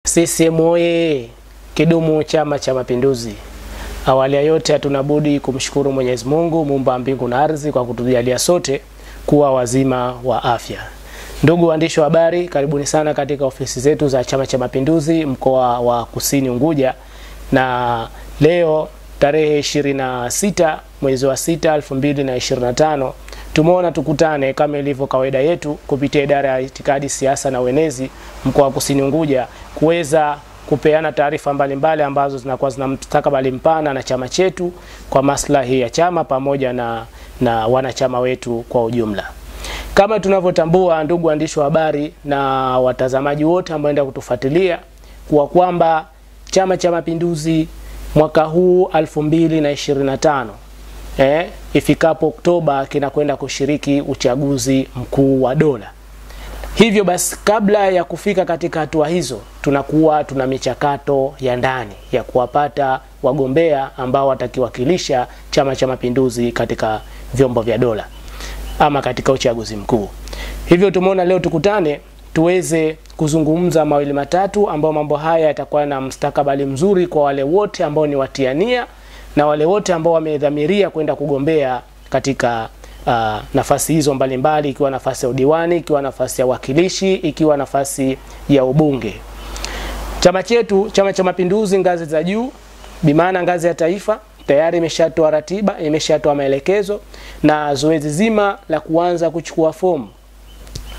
CCM oye! Kidumu Chama cha Mapinduzi! Awali ya yote hatunabudi kumshukuru Mwenyezi Mungu muumba mbingu na ardhi kwa kutujalia sote kuwa wazima wa afya. Ndugu waandishi wa habari, karibuni sana katika ofisi zetu za Chama cha Mapinduzi mkoa wa Kusini Unguja, na leo tarehe 26 mwezi wa 6 2025 tumeona tukutane kama ilivyo kawaida yetu kupitia idara ya itikadi, siasa na uenezi mkoa wa Kusini Unguja kuweza kupeana taarifa mbalimbali ambazo zinakuwa zina mustakabali mpana na chama chetu kwa maslahi ya chama pamoja na wanachama wetu kwa ujumla. Kama tunavyotambua, ndugu waandishi wa habari na watazamaji wote ambao wanaenda kutufuatilia, kwa kwamba Chama cha Mapinduzi mwaka huu 2025 ifikapo Oktoba kinakwenda kushiriki uchaguzi mkuu wa dola. Hivyo basi, kabla ya kufika katika hatua hizo, tuna michakato ya ndani ya kuwapata wagombea ambao watakiwakilisha Chama cha Mapinduzi katika vyombo vya dola ama katika uchaguzi mkuu. Hivyo tumeona leo tukutane tuweze kuzungumza mawili matatu ambao mambo haya yatakuwa na mustakabali mzuri kwa wale wote ambao ni watiania na wale wote ambao wamedhamiria kwenda kugombea katika nafasi hizo mbalimbali, ikiwa nafasi ya udiwani, ikiwa nafasi ya wakilishi, ikiwa nafasi ya ubunge. Chama chetu, Chama cha Mapinduzi ngazi za juu, bimaana ngazi ya taifa, tayari imeshatoa ratiba, imeshatoa maelekezo, na zoezi zima la kuanza kuchukua fomu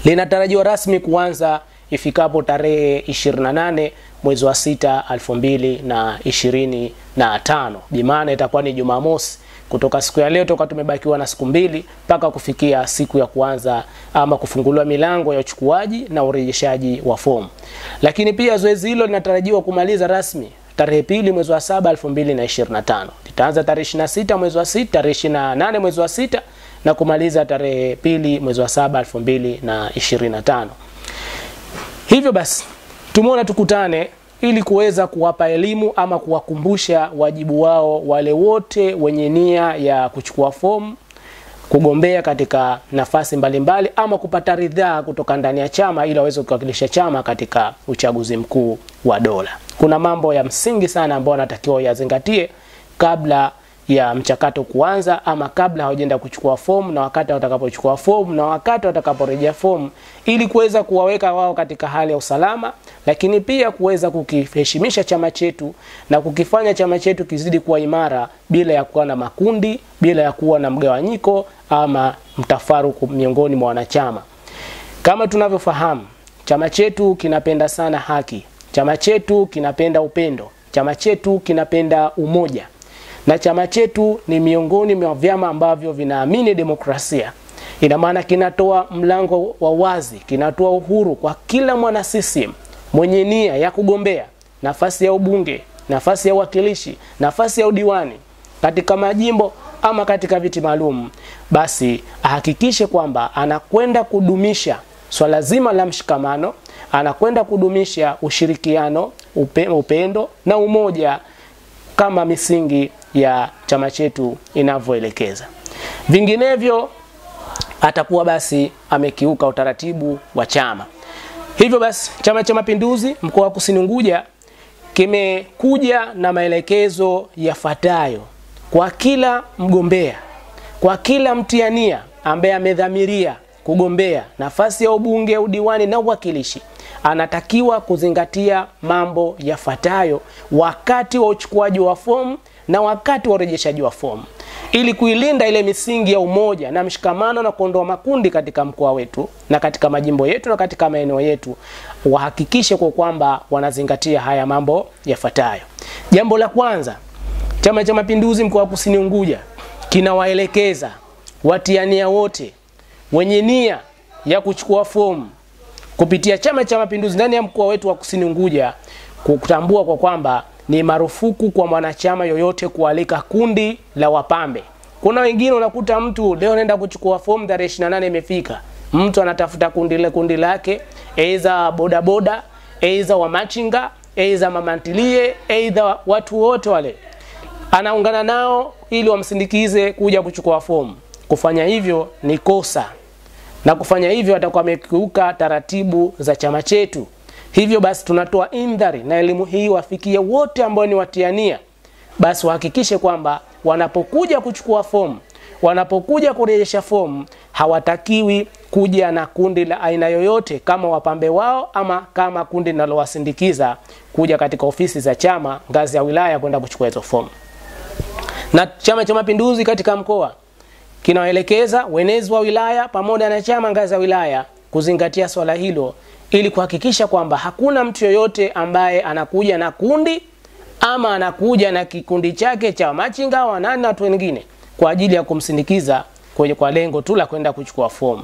linatarajiwa rasmi kuanza ifikapo tarehe 28 mwezi wa 6 2025. Bimaana itakuwa ni Jumamosi. Kutoka siku ya leo toka tumebakiwa na siku 2 mpaka kufikia siku ya kuanza ama kufunguliwa milango ya uchukuaji na urejeshaji wa fomu. Lakini pia zoezi hilo linatarajiwa kumaliza rasmi tarehe 2 mwezi wa 7 2025. Litaanza tarehe 26 mwezi wa 6, tarehe 28 mwezi wa 6 na kumaliza tarehe 2 mwezi wa 7 2025. Hivyo basi, tumeona tukutane ili kuweza kuwapa elimu ama kuwakumbusha wajibu wao wale wote wenye nia ya kuchukua fomu kugombea katika nafasi mbalimbali ama kupata ridhaa kutoka ndani ya chama ili waweze kuwakilisha chama katika uchaguzi mkuu wa dola. Kuna mambo ya msingi sana ambayo wanatakiwa yazingatie kabla ya mchakato kuanza, ama kabla hawajaenda kuchukua fomu, na wakati watakapochukua fomu, na wakati watakaporejea fomu, ili kuweza kuwaweka wao katika hali ya usalama, lakini pia kuweza kukiheshimisha chama chetu na kukifanya chama chetu kizidi kuwa imara bila ya kuwa na makundi, bila ya kuwa na mgawanyiko ama mtafaruku miongoni mwa wanachama. Kama tunavyofahamu, chama chetu kinapenda sana haki, chama chetu kinapenda upendo, chama chetu kinapenda umoja, na chama chetu ni miongoni mwa vyama ambavyo vinaamini demokrasia. Ina maana kinatoa mlango wa wazi, kinatoa uhuru kwa kila mwana CCM mwenye nia ya kugombea nafasi ya ubunge, nafasi ya wakilishi, nafasi ya udiwani katika majimbo ama katika viti maalum, basi ahakikishe kwamba anakwenda kudumisha swala zima la mshikamano, anakwenda kudumisha ushirikiano, upendo na umoja kama misingi ya chama chetu inavyoelekeza. Vinginevyo atakuwa basi amekiuka utaratibu wa chama. Hivyo basi, Chama cha Mapinduzi mkoa wa Kusini Unguja kimekuja na maelekezo yafuatayo kwa kila mgombea, kwa kila mtiania ambaye amedhamiria kugombea nafasi ya ubunge, udiwani na uwakilishi. Anatakiwa kuzingatia mambo yafuatayo wakati wa uchukuaji wa fomu na wakati wa urejeshaji wa fomu, ili kuilinda ile misingi ya umoja na mshikamano na kuondoa makundi katika mkoa wetu na katika majimbo yetu na katika maeneo yetu. Wahakikishe kwa kwamba wanazingatia haya mambo yafuatayo. Jambo la kwanza, Chama cha Mapinduzi mkoa wa Kusini Unguja kinawaelekeza watiania wote wenye nia ya kuchukua fomu kupitia Chama cha Mapinduzi ndani ya mkoa wetu wa Kusini Unguja kutambua kwa kwamba ni marufuku kwa mwanachama yoyote kualika kundi la wapambe. Kuna wengine unakuta mtu leo anaenda kuchukua fomu, tarehe 28 imefika, mtu anatafuta kundi lake, aidha bodaboda, aidha wa machinga, aidha mamantilie, aidha watu wote wale, anaungana nao ili wamsindikize kuja kuchukua fomu. Kufanya hivyo ni kosa, na kufanya hivyo atakuwa amekiuka taratibu za chama chetu. Hivyo basi tunatoa indhari na elimu hii wafikie wote ambao ni watiania. Basi wahakikishe kwamba wanapokuja kuchukua fomu, wanapokuja kurejesha fomu, hawatakiwi kuja na kundi la aina yoyote kama wapambe wao ama kama kundi linalowasindikiza kuja katika ofisi za chama ngazi ya wilaya kwenda kuchukua hizo fomu. Na Chama cha Mapinduzi katika mkoa kinawaelekeza wenezi wa wilaya pamoja na chama ngazi ya wilaya kuzingatia swala hilo ili kuhakikisha kwamba hakuna mtu yoyote ambaye anakuja na kundi ama anakuja na kikundi chake cha machinga wa nani na watu wengine kwa ajili ya kumsindikiza kwa lengo tu la kwenda kuchukua fomu.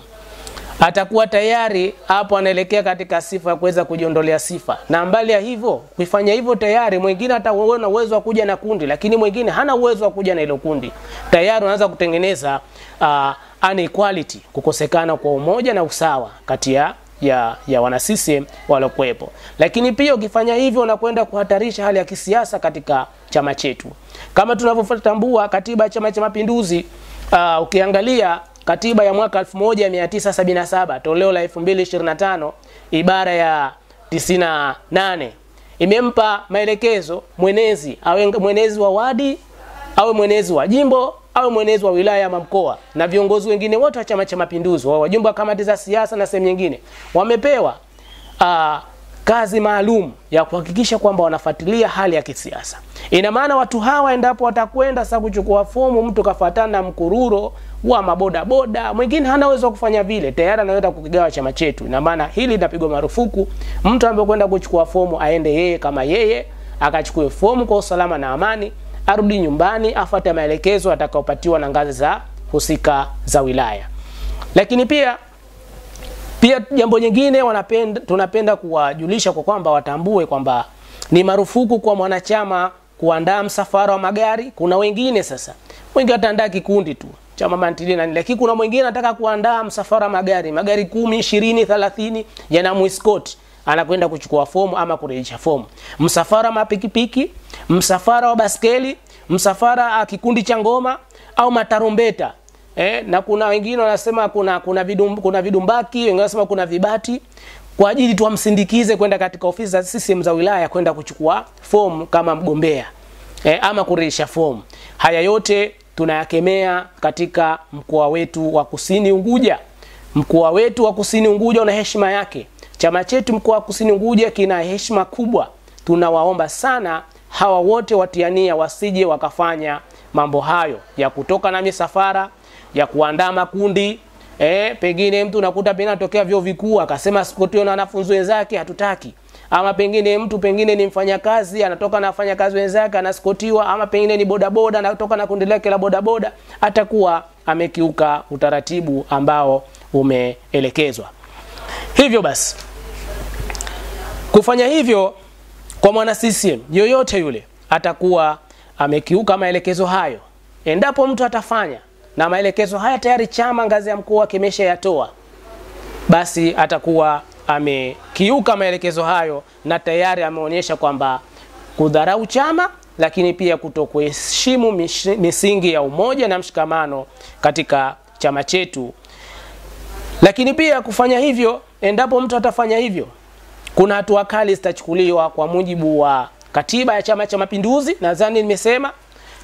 Atakuwa tayari hapo anaelekea katika sifa ya kuweza kujiondolea sifa. Na mbali ya hivyo, kufanya hivyo tayari mwingine ataona uwezo wa kuja na kundi, lakini mwingine hana uwezo wa kuja na hilo kundi. Tayari unaanza kutengeneza inequality, kukosekana kwa umoja na usawa kati ya wana CCM walokuepo. Lakini pia ukifanya hivyo unakwenda kuhatarisha hali ya kisiasa katika chama chetu. Kama tunavyotambua katiba ya Chama cha Mapinduzi, ukiangalia katiba ya mwaka 1977 toleo la 2025 ibara ya 98 imempa maelekezo mwenezi, awe mwenezi wa wadi, awe mwenezi wa jimbo, awe mwenezi wa wilaya ama mkoa, na viongozi wengine wote wa Chama cha Mapinduzi, wajumbe wa kamati za siasa na sehemu nyingine, wamepewa kazi maalum ya kuhakikisha kwamba wanafuatilia hali ya kisiasa. Ina maana watu hawa endapo watakwenda sasa kuchukua fomu, mtu kafuatana na mkururo wa maboda boda, mwingine hana uwezo kufanya vile, tayari anaweza kukigawa chama chetu. Ina maana hili linapigwa marufuku. Mtu ambaye kwenda kuchukua fomu aende yeye kama yeye, akachukue fomu kwa usalama na amani, arudi nyumbani, afuate maelekezo atakayopatiwa na ngazi za husika za wilaya. Lakini pia jambo jingine tunapenda kuwajulisha kwa kwamba watambue kwamba ni marufuku kwa mwanachama kuandaa msafara wa magari. Kuna wengine sasa, wengine ataandaa kikundi tu chama mantili na, lakini kuna mwingine anataka kuandaa msafara wa magari 10, 20, 30 yanamuescort, anakwenda kuchukua fomu ama kurejesha fomu. Msafara wa pikipiki, msafara wa baskeli, msafara kikundi cha ngoma au matarumbeta. Na kuna wengine wanasema kuna vidumbaki, wengine wanasema kuna vibati, kwa ajili tuamsindikize kwenda katika ofisi za CCM za wilaya kwenda kuchukua fomu kama mgombea ama kurejesha fomu. Haya yote tunayakemea katika mkoa wetu wa Kusini Unguja. Mkoa wetu wa Kusini Unguja una heshima yake. Chama chetu mkoa wa Kusini Unguja kina heshima kubwa. Tunawaomba sana hawa wote watiania wasije wakafanya mambo hayo ya kutoka na misafara, ya kuandaa makundi. Pengine mtu nakuta pengine anatokea vyuo vikuu akasema sikotio na wanafunzi wenzake hatutaki. Ama pengine mtu pengine ni mfanyakazi anatoka na wafanyakazi wenzake anaskotiwa, ama pengine ni bodaboda anatoka na kundi lake la bodaboda, atakuwa amekiuka utaratibu ambao umeelekezwa. Hivyo basi kufanya hivyo kwa mwana CCM yoyote yule atakuwa amekiuka maelekezo hayo. Endapo mtu atafanya na maelekezo haya tayari chama ngazi ya mkoa kimeshayatoa, basi atakuwa amekiuka maelekezo hayo na tayari ameonyesha kwamba kudharau chama, lakini pia kutokuheshimu misingi ya umoja na mshikamano katika chama chetu. Lakini pia kufanya hivyo, endapo mtu atafanya hivyo, kuna hatua kali zitachukuliwa kwa mujibu wa katiba ya Chama cha Mapinduzi. Nadhani nimesema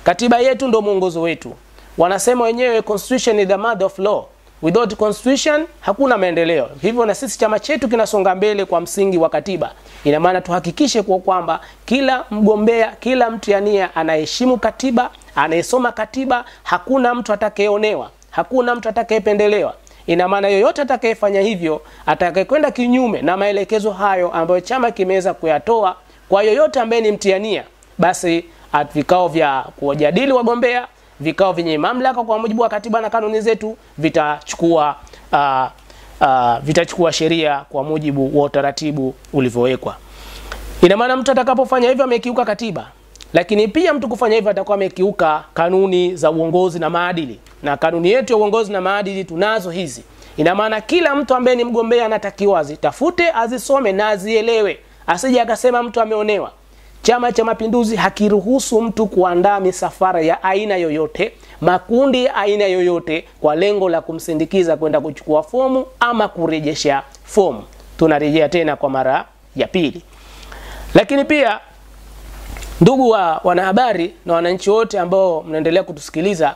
katiba yetu ndio mwongozo wetu. Wanasema wenyewe constitution is the mother of law. Without constitution hakuna maendeleo. Hivyo na sisi chama chetu kinasonga mbele kwa msingi wa katiba. Ina maana tuhakikishe kwa kwamba kila mgombea, kila mtiania anaheshimu katiba, anayesoma katiba, hakuna mtu atakayeonewa, hakuna mtu atakayependelewa. Ina maana yoyote atakayefanya hivyo, atakayekwenda kinyume na maelekezo hayo ambayo chama kimeweza kuyatoa kwa yoyote ambaye ni mtiania, basi vikao vya kujadili wagombea, vikao vyenye mamlaka kwa mujibu wa katiba na kanuni zetu vitachukua sheria kwa mujibu wa utaratibu ulivyowekwa. Ina maana mtu atakapofanya hivyo amekiuka katiba, lakini pia mtu kufanya hivyo atakuwa amekiuka kanuni za uongozi na maadili. Na kanuni yetu ya uongozi na maadili tunazo hizi. Ina maana kila mtu ambaye ni mgombea anatakiwa azitafute, azisome na azielewe. Asije akasema mtu ameonewa. Chama cha Mapinduzi hakiruhusu mtu kuandaa misafara ya aina yoyote, makundi ya aina yoyote kwa lengo la kumsindikiza kwenda kuchukua fomu ama kurejesha fomu. Tunarejea tena kwa mara ya pili. Lakini pia ndugu wa wanahabari na wananchi wote ambao mnaendelea kutusikiliza,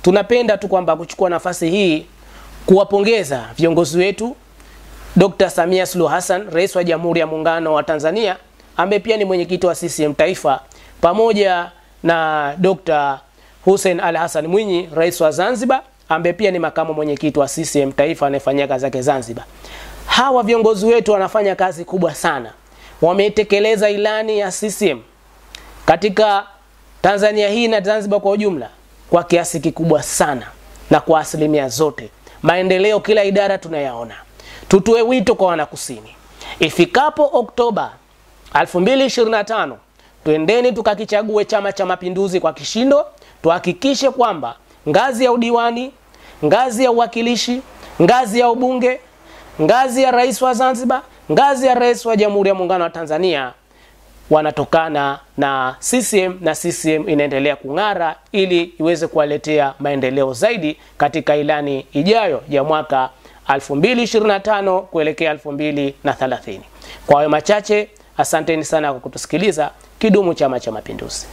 tunapenda tu kwamba kuchukua nafasi hii kuwapongeza viongozi wetu, Dr. Samia Suluhu Hassan, Rais wa Jamhuri ya Muungano wa Tanzania, ambaye pia ni mwenyekiti wa CCM Taifa, pamoja na Dr. Hussein Ali Hassan Mwinyi, Rais wa Zanzibar, ambaye pia ni makamu mwenyekiti wa CCM Taifa anayefanyia kazi zake Zanzibar. Hawa viongozi wetu wanafanya kazi kubwa sana. Wametekeleza ilani ya CCM katika Tanzania hii na Zanzibar kwa ujumla kwa kiasi kikubwa sana na kwa asilimia zote. Maendeleo kila idara tunayaona. Tutoe wito kwa wanakusini, ifikapo Oktoba 2025 tuendeni tukakichague Chama cha Mapinduzi kwa kishindo. Tuhakikishe kwamba ngazi ya udiwani, ngazi ya uwakilishi, ngazi ya ubunge, ngazi ya rais wa Zanzibar, ngazi ya rais wa Jamhuri ya Muungano wa Tanzania wanatokana na CCM, na CCM inaendelea kung'ara ili iweze kuwaletea maendeleo zaidi katika ilani ijayo ya mwaka 2025 kuelekea 2030. Kwa hayo machache, asanteni sana kwa kutusikiliza. Kidumu Chama cha Mapinduzi!